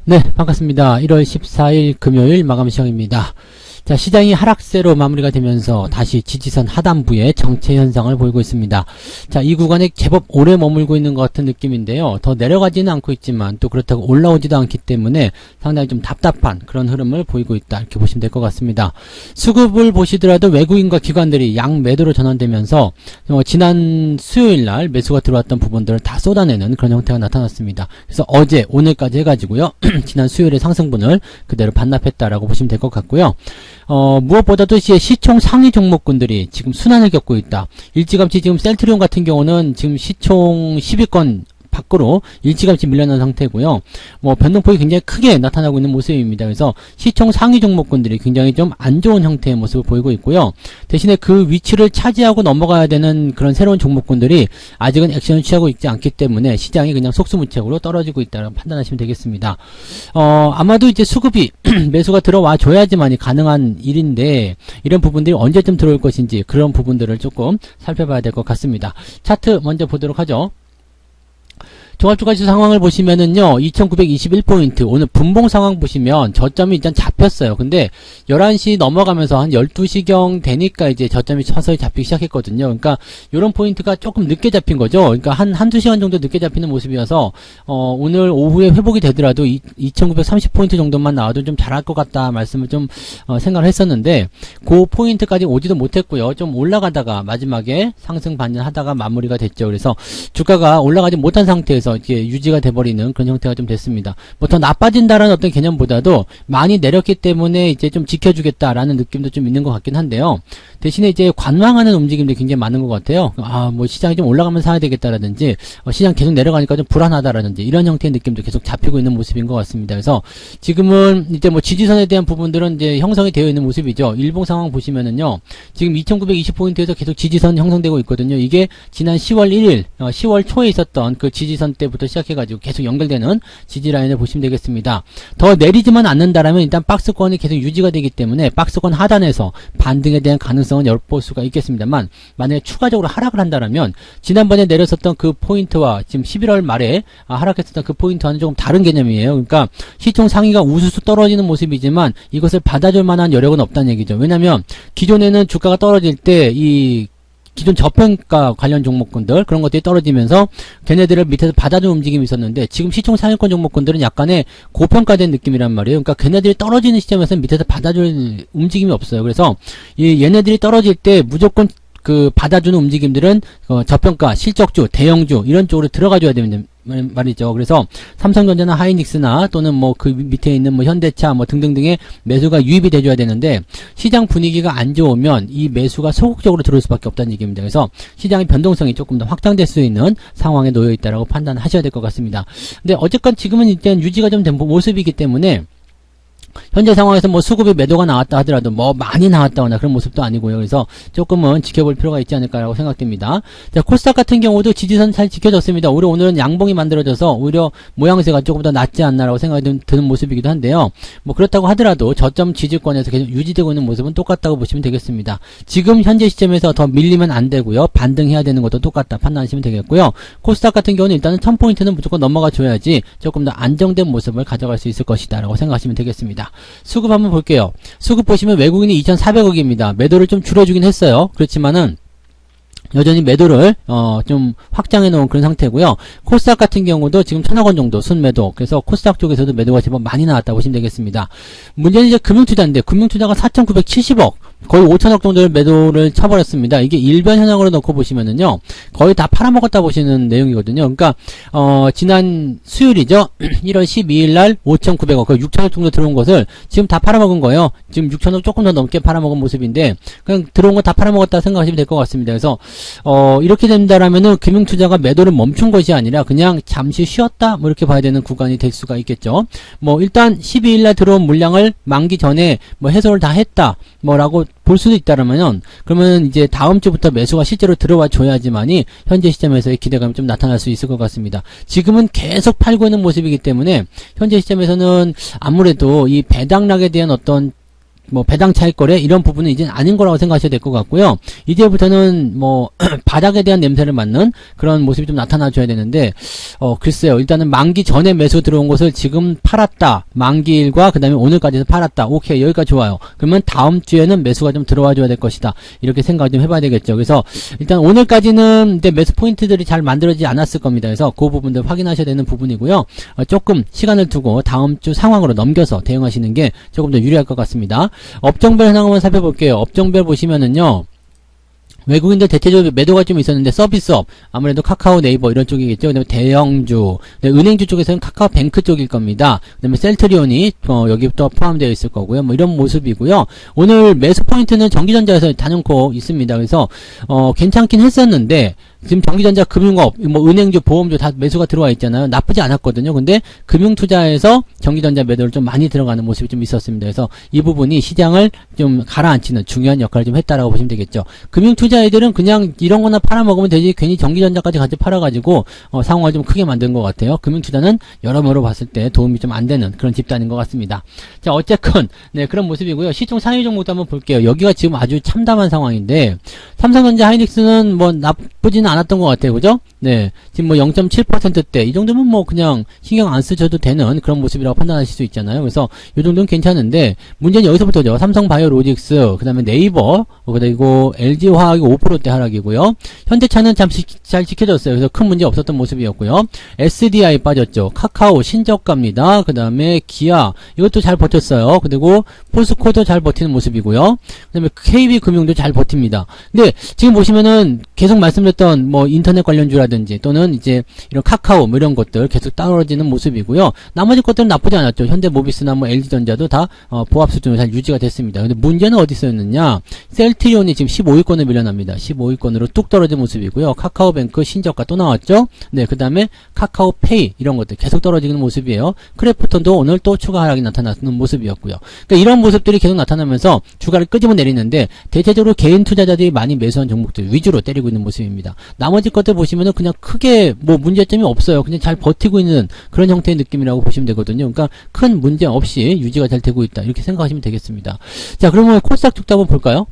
네, 반갑습니다. 1월 14일 금요일 마감 시황입니다. 자, 시장이 하락세로 마무리가 되면서 다시 지지선 하단부에 정체 현상을 보이고 있습니다. 자, 이 구간에 제법 오래 머물고 있는 것 같은 느낌인데요. 더 내려가지는 않고 있지만 또 그렇다고 올라오지도 않기 때문에 상당히 좀 답답한 그런 흐름을 보이고 있다, 이렇게 보시면 될 것 같습니다. 수급을 보시더라도 외국인과 기관들이 양매도로 전환되면서 지난 수요일날 매수가 들어왔던 부분들을 다 쏟아내는 그런 형태가 나타났습니다. 그래서 어제 오늘까지 해가지고요 지난 수요일의 상승분을 그대로 반납했다라고 보시면 될 것 같고요. 무엇보다도 시총 상위 종목군들이 지금 순환을 겪고 있다. 일찌감치 지금 셀트리온 같은 경우는 지금 시총 10위권 밖으로 일찌감치 밀려난 상태고요. 변동폭이 굉장히 크게 나타나고 있는 모습입니다. 그래서 시총 상위 종목군들이 굉장히 좀 안 좋은 형태의 모습을 보이고 있고요. 대신에 그 위치를 차지하고 넘어가야 되는 그런 새로운 종목군들이 아직은 액션을 취하고 있지 않기 때문에 시장이 그냥 속수무책으로 떨어지고 있다고 판단하시면 되겠습니다. 아마도 이제 수급이 매수가 들어와 줘야지만이 가능한 일인데 이런 부분들이 언제쯤 들어올 것인지 그런 부분들을 조금 살펴봐야 될 것 같습니다. 차트 먼저 보도록 하죠. 종합주가지수 상황을 보시면은요, 2921포인트, 오늘 분봉 상황 보시면 저점이 일단 잡혔어요. 근데 11시 넘어가면서 한 12시경 되니까 이제 저점이 서서히 잡히기 시작했거든요. 그러니까 요런 포인트가 조금 늦게 잡힌 거죠. 그러니까 한두 시간 정도 늦게 잡히는 모습이어서 오늘 오후에 회복이 되더라도 2930포인트 정도만 나와도 좀 잘할 것 같다 말씀을 좀 생각을 했었는데 그 포인트까지 오지도 못했고요. 좀 올라가다가 마지막에 상승 반전하다가 마무리가 됐죠. 그래서 주가가 올라가지 못한 상태에서 이렇게 유지가 돼버리는 그런 형태가 좀 됐습니다. 더 나빠진다라는 어떤 개념보다도 많이 내렸기 때문에 이제 좀 지켜주겠다라는 느낌도 좀 있는 것 같긴 한데요. 대신에 이제 관망하는 움직임들이 굉장히 많은 것 같아요. 시장이 좀 올라가면 사야 되겠다라든지, 시장 계속 내려가니까 좀 불안하다라든지, 이런 형태의 느낌도 계속 잡히고 있는 모습인 것 같습니다. 그래서 지금은 이제 지지선에 대한 부분들은 이제 형성이 되어 있는 모습이죠. 일봉 상황 보시면은요, 지금 2920포인트에서 계속 지지선 형성되고 있거든요. 이게 지난 10월 1일, 10월 초에 있었던 그 지지선 때부터 시작해가지고 계속 연결되는 지지라인을 보시면 되겠습니다. 더 내리지만 않는다라면 일단 박스권이 계속 유지가 되기 때문에 박스권 하단에서 반등에 대한 가능성은 엿볼 수가 있겠습니다만, 만약에 추가적으로 하락을 한다라면 지난번에 내렸었던 그 포인트와 지금 11월 말에 하락했었던 그 포인트와는 조금 다른 개념이에요. 그러니까 시총 상위가 우수수 떨어지는 모습이지만 이것을 받아줄 만한 여력은 없다는 얘기죠. 왜냐면 기존에는 주가가 떨어질 때 기존 저평가 관련 종목군들 그런 것들이 떨어지면서 걔네들을 밑에서 받아주는 움직임이 있었는데 지금 시총 상위권 종목군들은 약간의 고평가된 느낌이란 말이에요. 그러니까 걔네들이 떨어지는 시점에서는 밑에서 받아줄 움직임이 없어요. 그래서 얘네들이 떨어질 때 무조건 그 받아주는 움직임들은 저평가, 실적주, 대형주 이런 쪽으로 들어가줘야 되는 말이죠. 그래서 삼성전자나 하이닉스나 또는 그 밑에 있는 현대차 등등등의 매수가 유입이 돼줘야 되는데 시장 분위기가 안 좋으면 이 매수가 소극적으로 들어올 수밖에 없다는 얘기입니다. 그래서 시장의 변동성이 조금 더 확장될 수 있는 상황에 놓여 있다라고 판단하셔야 될 것 같습니다. 근데 어쨌건 지금은 일단 유지가 좀 된 모습이기 때문에 현재 상황에서 수급이 매도가 나왔다 하더라도 많이 나왔다거나 그런 모습도 아니고요. 그래서 조금은 지켜볼 필요가 있지 않을까라고 생각됩니다. 자, 코스닥 같은 경우도 지지선 잘 지켜졌습니다. 오늘은 양봉이 만들어져서 오히려 모양새가 조금 더 낫지 않나라고 생각이 드는 모습이기도 한데요. 그렇다고 하더라도 저점 지지권에서 계속 유지되고 있는 모습은 똑같다고 보시면 되겠습니다. 지금 현재 시점에서 더 밀리면 안 되고요. 반등해야 되는 것도 똑같다 판단하시면 되겠고요. 코스닥 같은 경우는 일단은 1000포인트는 무조건 넘어가 줘야지 조금 더 안정된 모습을 가져갈 수 있을 것이다 라고 생각하시면 되겠습니다. 수급 한번 볼게요. 수급 보시면 외국인이 2400억입니다. 매도를 좀 줄여주긴 했어요. 그렇지만은 여전히 매도를 좀 확장해 놓은 그런 상태고요. 코스닥 같은 경우도 지금 1000억원 정도 순매도. 그래서 코스닥 쪽에서도 매도가 제법 많이 나왔다고 보시면 되겠습니다. 문제는 이제 금융투자인데 금융투자가 4970억 거의 5천억 정도를 매도를 쳐버렸습니다. 이게 일변 현황으로 놓고 보시면은요 거의 다 팔아먹었다 보시는 내용이거든요. 그러니까 지난 수요일이죠. 1월 12일날 5,900억 거의 6천억 정도 들어온 것을 지금 다 팔아먹은 거예요. 지금 6천억 조금 더 넘게 팔아먹은 모습인데 그냥 들어온 거 다 팔아먹었다 생각하시면 될 것 같습니다. 그래서 이렇게 된다라면은 금융투자가 매도를 멈춘 것이 아니라 그냥 잠시 쉬었다 이렇게 봐야 되는 구간이 될 수가 있겠죠. 일단 12일날 들어온 물량을 만기 전에 해소를 다 했다 라고 볼 수도 있다라면은 그러면 이제 다음 주부터 매수가 실제로 들어와 줘야지만이 현재 시점에서의 기대감이 좀 나타날 수 있을 것 같습니다. 지금은 계속 팔고 있는 모습이기 때문에 현재 시점에서는 아무래도 이 배당락에 대한 어떤 뭐 배당 차익 거래 이런 부분은 이제 아닌 거라고 생각하셔야 될 것 같고요. 이제부터는 뭐 바닥에 대한 냄새를 맡는 그런 모습이 좀 나타나줘야 되는데 글쎄요. 일단은 만기 전에 매수 들어온 것을 지금 팔았다. 만기일과 그 다음에 오늘까지도 팔았다. 오케이, 여기까지 좋아요. 그러면 다음 주에는 매수가 좀 들어와 줘야 될 것이다. 이렇게 생각을 좀 해봐야 되겠죠. 그래서 일단 오늘까지는 이제 매수 포인트들이 잘 만들어지지 않았을 겁니다. 그래서 그 부분들 확인하셔야 되는 부분이고요. 조금 시간을 두고 다음 주 상황으로 넘겨서 대응하시는 게 조금 더 유리할 것 같습니다. 업종별 현황 한번 살펴볼게요. 업종별 보시면은요. 외국인들 대체적으로 매도가 좀 있었는데 서비스업, 아무래도 카카오 네이버 이런 쪽이겠죠. 그 다음에 대형주, 은행주 쪽에서는 카카오뱅크 쪽일 겁니다. 그 다음에 셀트리온이 여기 또 포함되어 있을 거고요. 뭐 이런 모습이고요. 오늘 매수 포인트는 전기전자에서 단연코 있습니다. 그래서 괜찮긴 했었는데 지금 전기전자, 금융업, 뭐 은행주, 보험주 다 매수가 들어와 있잖아요. 나쁘지 않았거든요. 근데 금융투자에서 전기전자 매도를 좀 많이 들어가는 모습이 좀 있었습니다. 그래서 이 부분이 시장을 좀 가라앉히는 중요한 역할을 좀 했다라고 보시면 되겠죠. 금융투자애들은 그냥 이런 거나 팔아먹으면 되지 괜히 전기전자까지 같이 팔아가지고 상황을 좀 크게 만든 것 같아요. 금융투자는 여러모로 봤을 때 도움이 좀 안 되는 그런 집단인 것 같습니다. 자, 어쨌건 네, 그런 모습이고요. 시총 상위 종목도 한번 볼게요. 여기가 지금 아주 참담한 상황인데 삼성전자, 하이닉스는 뭐 나쁘지는 않았던 것 같아요. 그죠? 네. 지금 뭐 0.7%대 이 정도면 뭐 그냥 신경 안 쓰셔도 되는 그런 모습이라고 판단하실 수 있잖아요. 그래서 이 정도는 괜찮은데 문제는 여기서부터죠. 삼성바이오로직스, 그 다음에 네이버, 그리고 LG화학이 5%대 하락이고요. 현대차는 잠시 잘 지켜졌어요. 그래서 큰 문제 없었던 모습이었고요. SDI 빠졌죠. 카카오 신저가입니다. 그 다음에 기아 이것도 잘 버텼어요. 그리고 포스코도 잘 버티는 모습이고요. 그 다음에 KB금융도 잘 버팁니다. 근데 지금 보시면은 계속 말씀드렸던 뭐 인터넷 관련주라든지 또는 이제 이런 카카오 뭐 이런 것들 계속 떨어지는 모습이고요. 나머지 것들은 나쁘지 않았죠. 현대모비스나 뭐 LG전자도 다 보합 수준으로 잘 유지가 됐습니다. 근데 문제는 어디 있었느냐? 셀트리온이 지금 15위권을 밀려납니다. 15위권으로 뚝 떨어진 모습이고요. 카카오뱅크 신저가 또 나왔죠. 네, 그 다음에 카카오페이 이런 것들 계속 떨어지는 모습이에요. 크래프톤도 오늘 또 추가 하락이 나타나는 모습이었고요. 그러니까 이런 모습들이 계속 나타나면서 주가를 끄집어 내리는데 대체적으로 개인 투자자들이 많이 매수한 종목들 위주로 때리고 있는 모습입니다. 나머지 것들 보시면은 그냥 크게 뭐 문제점이 없어요. 그냥 잘 버티고 있는 그런 형태의 느낌이라고 보시면 되거든요. 그러니까 큰 문제 없이 유지가 잘 되고 있다. 이렇게 생각하시면 되겠습니다. 자, 그러면 코스닥 쪽도 한번 볼까요?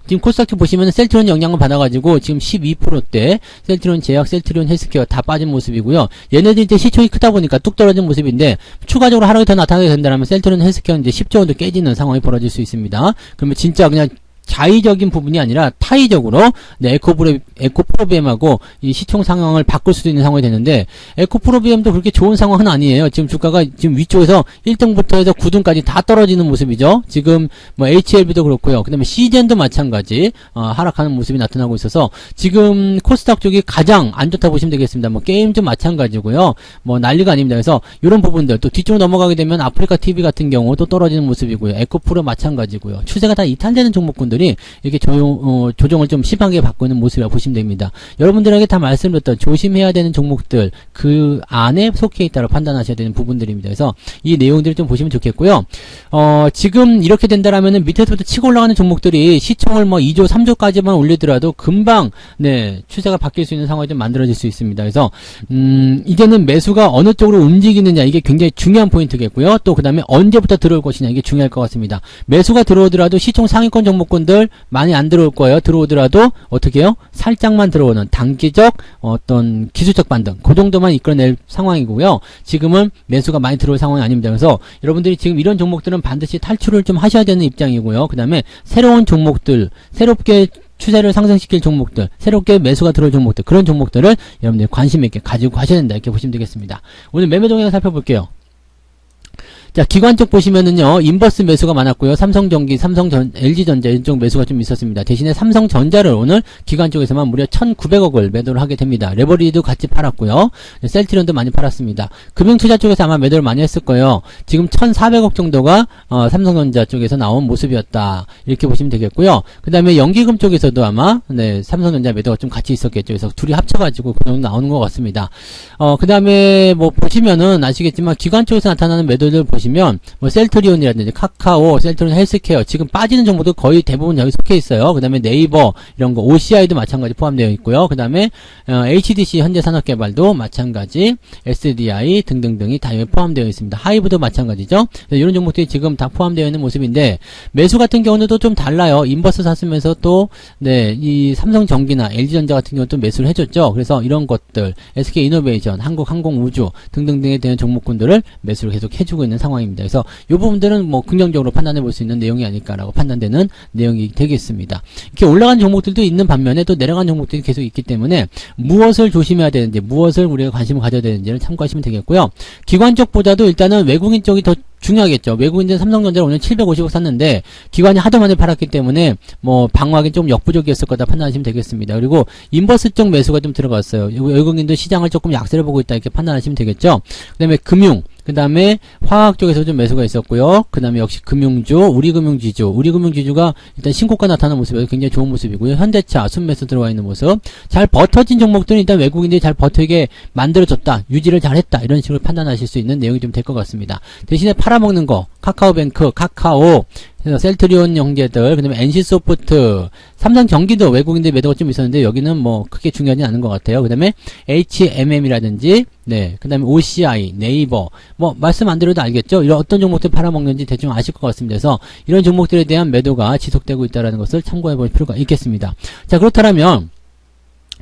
지금 코스닥 보시면 셀트리온 영향을 받아가지고 지금 12%대 셀트리온 제약, 셀트리온 헬스케어 다 빠진 모습이고요. 얘네들이 이제 시총이 크다 보니까 뚝 떨어진 모습인데 추가적으로 하락이 더 나타나게 된다면 셀트리온 헬스케어는 이제 10조 원도 깨지는 상황이 벌어질 수 있습니다. 그러면 진짜 그냥 자의적인 부분이 아니라 타의적으로 네, 에코프로비엠하고 이 시총 상황을 바꿀 수도 있는 상황이 되는데 에코프로비엠도 그렇게 좋은 상황은 아니에요. 지금 주가가 지금 위쪽에서 1등부터 해서 9등까지 다 떨어지는 모습이죠. 지금 뭐 HLB도 그렇고요. 그 다음에 시젠도 마찬가지 하락하는 모습이 나타나고 있어서 지금 코스닥 쪽이 가장 안 좋다 보시면 되겠습니다. 뭐 게임도 마찬가지고요. 뭐 난리가 아닙니다. 그래서 이런 부분들 또 뒤쪽으로 넘어가게 되면 아프리카 TV 같은 경우 또 떨어지는 모습이고요. 에코프로 마찬가지고요. 추세가 다 이탈되는 종목군들 이렇게 조정을 좀 심하게 받고 있는 모습이라고 보시면 됩니다. 여러분들에게 다 말씀드렸던 조심해야 되는 종목들 그 안에 속해 있다고 판단하셔야 되는 부분들입니다. 그래서 이 내용들을 좀 보시면 좋겠고요. 지금 이렇게 된다라면은 밑에서부터 치고 올라가는 종목들이 시총을 뭐 2조, 3조까지만 올리더라도 금방 네, 추세가 바뀔 수 있는 상황이 좀 만들어질 수 있습니다. 그래서 이제는 매수가 어느 쪽으로 움직이느냐 이게 굉장히 중요한 포인트겠고요. 또 그 다음에 언제부터 들어올 것이냐 이게 중요할 것 같습니다. 매수가 들어오더라도 시총 상위권 종목군 많이 안 들어올 거예요. 들어오더라도 어떻게 해요? 살짝만 들어오는 단기적 어떤 기술적 반등 그 정도만 이끌어낼 상황이고요. 지금은 매수가 많이 들어올 상황이 아닙니다. 그래서 여러분들이 지금 이런 종목들은 반드시 탈출을 좀 하셔야 되는 입장이고요. 그 다음에 새로운 종목들 새롭게 추세를 상승시킬 종목들 새롭게 매수가 들어올 종목들 그런 종목들을 여러분들이 관심 있게 가지고 가셔야 된다 이렇게 보시면 되겠습니다. 오늘 매매 동향 살펴볼게요. 자, 기관 쪽 보시면은요, 인버스 매수가 많았고요. 삼성전기, LG전자 이쪽 매수가 좀 있었습니다. 대신에 삼성전자를 오늘 기관 쪽에서만 무려 1,900억을 매도를 하게 됩니다. 레버리도 같이 팔았고요. 셀트리온도 많이 팔았습니다. 금융투자 쪽에서 아마 매도를 많이 했을 거예요. 지금 1,400억 정도가 삼성전자 쪽에서 나온 모습이었다. 이렇게 보시면 되겠고요. 그 다음에 연기금 쪽에서도 아마 네, 삼성전자 매도가 좀 같이 있었겠죠. 그래서 둘이 합쳐가지고 그 정도 나오는 것 같습니다. 그 다음에 뭐 보시면은 아시겠지만 기관 쪽에서 나타나는 매도들 보시면 보시면 뭐 셀트리온이라든지 카카오, 셀트리온 헬스케어 지금 빠지는 정보도 거의 대부분 여기 속해 있어요. 그 다음에 네이버 이런 거 OCI도 마찬가지 포함되어 있고요. 그 다음에 HDC 현대산업개발도 마찬가지, SDI 등등등이 다 여기 포함되어 있습니다. 하이브도 마찬가지죠. 이런 종목들이 지금 다 포함되어 있는 모습인데 매수 같은 경우는 또 좀 달라요. 인버스 샀으면서 또 이 삼성전기나 LG전자 같은 경우는 또 매수를 해줬죠. 그래서 이런 것들 SK이노베이션, 한국항공우주 등등등에 대한 종목군들을 매수를 계속 해주고 있는 상황입니다. 그래서 이 부분들은 뭐 긍정적으로 판단해 볼 수 있는 내용이 아닐까라고 판단되는 내용이 되겠습니다. 이렇게 올라간 종목들도 있는 반면에 또 내려간 종목들이 계속 있기 때문에 무엇을 조심해야 되는지, 무엇을 우리가 관심을 가져야 되는지를 참고하시면 되겠고요. 기관 쪽보다도 일단은 외국인 쪽이 더 중요하겠죠. 외국인들은 삼성전자를 오늘 750억 샀는데 기관이 하도 많이 팔았기 때문에 뭐 방어하기 좀 역부족이었을 거다 판단하시면 되겠습니다. 그리고 인버스 쪽 매수가 좀 들어갔어요. 외국인도 시장을 조금 약세를 보고 있다 이렇게 판단하시면 되겠죠. 그 다음에 금융, 그 다음에 화학 쪽에서 좀 매수가 있었고요. 그 다음에 역시 금융주, 우리금융지주가 일단 신고가 나타나는 모습이 굉장히 좋은 모습이고요. 현대차, 순매수 들어와 있는 모습. 잘 버텨진 종목들은 일단 외국인들이 잘 버티게 만들어줬다, 유지를 잘했다, 이런 식으로 판단하실 수 있는 내용이 좀 될 것 같습니다. 대신에 팔아먹는 거, 카카오뱅크, 카카오, 셀트리온 형제들, 그 다음에 NC소프트, 삼성전기도 외국인들 매도가 좀 있었는데 여기는 뭐 크게 중요하지 않은 것 같아요. 그 다음에 HMM이라든지 그 다음에 OCI, 네이버, 뭐 말씀 안 드려도 알겠죠? 이런 어떤 종목들 팔아먹는지 대충 아실 것 같습니다. 그래서 이런 종목들에 대한 매도가 지속되고 있다는 것을 참고해 볼 필요가 있겠습니다. 자, 그렇다면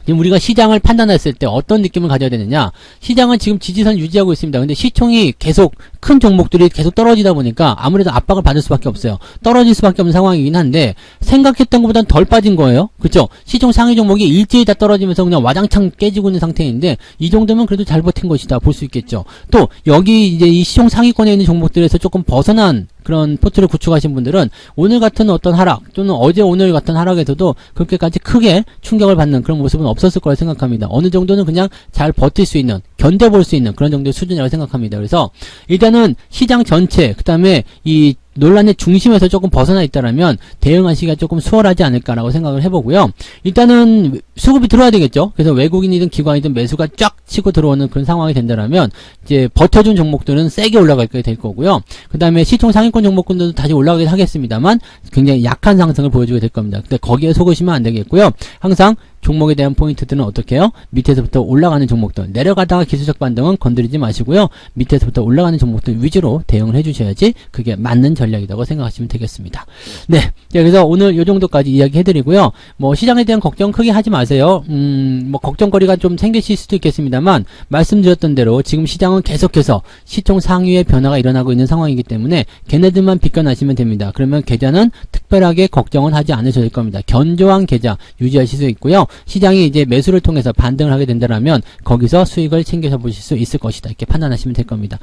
지금 우리가 시장을 판단했을 때 어떤 느낌을 가져야 되느냐? 시장은 지금 지지선 유지하고 있습니다. 근데 시총이 계속 큰 종목들이 계속 떨어지다 보니까 아무래도 압박을 받을 수밖에 없어요. 떨어질 수밖에 없는 상황이긴 한데 생각했던 것보다는 덜 빠진 거예요. 그렇죠? 시총 상위 종목이 일제히 다 떨어지면서 그냥 와장창 깨지고 있는 상태인데 이 정도면 그래도 잘 버틴 것이다 볼 수 있겠죠. 또 여기 이제 이 시총 상위권에 있는 종목들에서 조금 벗어난 그런 포트를 구축하신 분들은 오늘 같은 어떤 하락 또는 어제 오늘 같은 하락에서도 그렇게까지 크게 충격을 받는 그런 모습은 없었을 거라 생각합니다. 어느 정도는 그냥 잘 버틸 수 있는, 견뎌볼 수 있는 그런 정도의 수준이라고 생각합니다. 그래서 일단은 시장 전체, 그 다음에 이 논란의 중심에서 조금 벗어나 있다라면 대응하시기가 조금 수월하지 않을까라고 생각을 해보고요. 일단은 수급이 들어와야 되겠죠. 그래서 외국인이든 기관이든 매수가 쫙 치고 들어오는 그런 상황이 된다라면 이제 버텨준 종목들은 세게 올라가게 될 거고요. 그 다음에 시총 상위권 종목군들도 다시 올라가긴 하겠습니다만 굉장히 약한 상승을 보여주게 될 겁니다. 근데 거기에 속으시면 안 되겠고요. 항상 종목에 대한 포인트들은 어떻게 해요? 밑에서부터 올라가는 종목들, 내려가다가 기술적 반등은 건드리지 마시고요. 밑에서부터 올라가는 종목들 위주로 대응을 해주셔야지 그게 맞는 전략이라고 생각하시면 되겠습니다. 네, 그래서 오늘 요 정도까지 이야기 해드리고요. 뭐 시장에 대한 걱정 크게 하지 마세요. 뭐 걱정거리가 좀 생기실 수도 있겠습니다만 말씀드렸던 대로 지금 시장은 계속해서 시총 상위의 변화가 일어나고 있는 상황이기 때문에 걔네들만 비껴나시면 됩니다. 그러면 계좌는 특별하게 걱정은 하지 않으셔도 될 겁니다. 견조한 계좌 유지하실 수 있고요. 시장이 이제 매수를 통해서 반등을 하게 된다면 거기서 수익을 챙겨서 보실 수 있을 것이다. 이렇게 판단하시면 될 겁니다.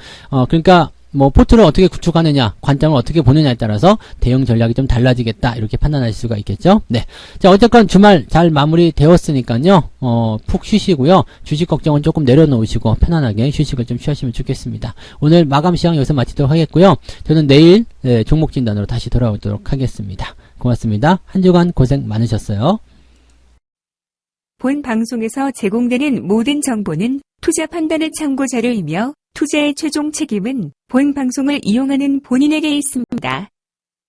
그러니까 뭐 포트를 어떻게 구축하느냐, 관점을 어떻게 보느냐에 따라서 대응 전략이 좀 달라지겠다. 이렇게 판단하실 수가 있겠죠. 네. 자, 어쨌건 주말 잘 마무리 되었으니까요. 푹 쉬시고요. 주식 걱정은 조금 내려놓으시고 편안하게 휴식을 좀 취하시면 좋겠습니다. 오늘 마감 시황 여기서 마치도록 하겠고요. 저는 내일 종목 진단으로 다시 돌아오도록 하겠습니다. 고맙습니다. 한 주간 고생 많으셨어요. 본 방송에서 제공되는 모든 정보는 투자 판단의 참고 자료이며 투자의 최종 책임은 본 방송을 이용하는 본인에게 있습니다.